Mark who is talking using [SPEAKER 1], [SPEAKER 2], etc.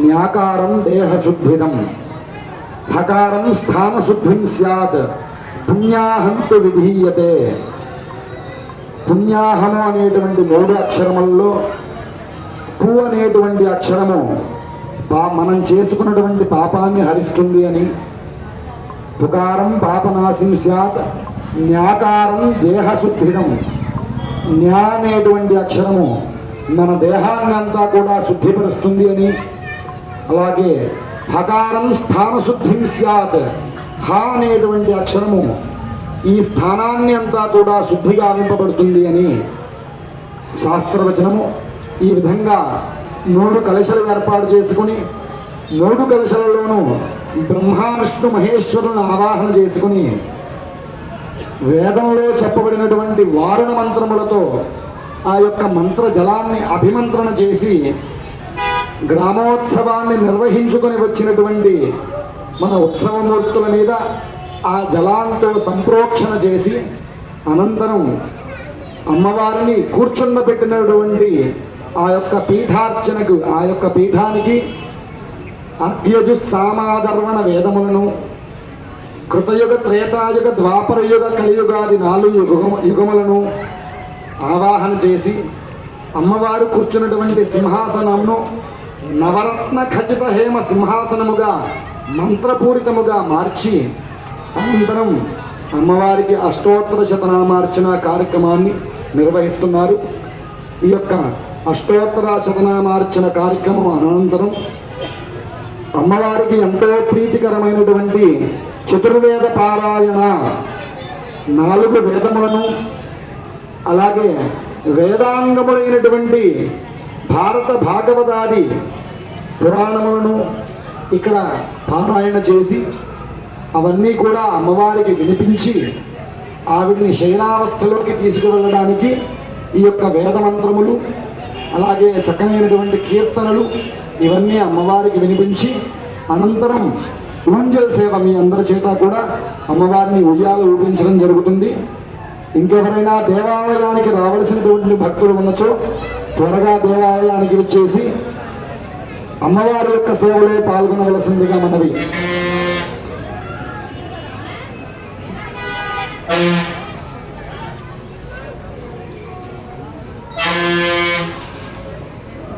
[SPEAKER 1] న్యాకారం దేహశుద్ధిదం హకారం స్థానశుద్ధిం స్యాద్ పుణ్యాహంతు విధీయతే. పుణ్యాహము అనేటువంటి 3 అక్షరములలో పు అనేటువంటి అక్షరము మనం చేసుకున్నటువంటి పాపాన్ని హరిస్తుంది అని, పుకారం పాపనాశిం స్యాత్ న్యాకారం దేహశుద్ధిదం. న్యా అనేటువంటి అక్షరము మన దేహాన్ని అంతా కూడా శుద్ధిపరుస్తుంది అని, అలాగే హకారం స్థానశుద్ధిం స్యాత్ హ అనేటువంటి అక్షరము ఈ స్థానాన్ని అంతా కూడా శుద్ధిగా వింపబడుతుంది అని శాస్త్రవచనము. ఈ విధంగా 3 కలశలు ఏర్పాటు చేసుకుని 3 కలశలలోనూ బ్రహ్మ విష్ణు మహేశ్వరులను ఆవాహన చేసుకుని వేదంలో చెప్పబడినటువంటి వారుణ మంత్రములతో ఆ యొక్క మంత్ర జలాన్ని అభిమంత్రణ చేసి గ్రామోత్సవాన్ని నిర్వహించుకొని వచ్చినటువంటి మన ఉత్సవమూర్తుల మీద ఆ జలాంతో సంప్రోక్షణ చేసి అనంతరం అమ్మవారిని కూర్చుండబెట్టినటువంటి ఆ యొక్క పీఠార్చనకు, ఆ యొక్క పీఠానికి అర్ఘ్యజు సామాధర్వణ వేదములను కృతయుగ త్రేతాయుగ ద్వాపరయుగ కలియుగాది 4 యుగములను ఆవాహన చేసి అమ్మవారు కూర్చున్నటువంటి సింహాసనంను నవరత్న ఖచ్చిత హేమ సింహాసనముగా మంత్రపూరితముగా మార్చి అనంతరం అమ్మవారికి అష్టోత్తర శతనామార్చన కార్యక్రమాన్ని నిర్వహిస్తున్నారు. ఈ యొక్క అష్టోత్తర శతనామార్చన కార్యక్రమం అనంతరం అమ్మవారికి ఎంతో ప్రీతికరమైనటువంటి చతుర్వేద పారాయణ 4 వేదములను, అలాగే వేదాంగములైనటువంటి భారత భాగవతాది పురాణములను ఇక్కడ పారాయణ చేసి అవన్నీ కూడా అమ్మవారికి వినిపించి ఆవిడిని శయనావస్థలోకి తీసుకువెళ్ళడానికి ఈ యొక్క వేదమంత్రములు, అలాగే చక్కనైనటువంటి కీర్తనలు ఇవన్నీ అమ్మవారికి వినిపించి అనంతరం ఊంజల్ సేవ మీ అందరి చేత కూడా అమ్మవారిని ఉయ్యాల ఊపించడం జరుగుతుంది. ఇంకెవరైనా దేవాలయానికి రావలసినటువంటి భక్తులు ఉన్నచో త్వరగా దేవాలయానికి వచ్చేసి అమ్మవారి యొక్క సేవలో పాల్గొనవలసిందిగా మనవి.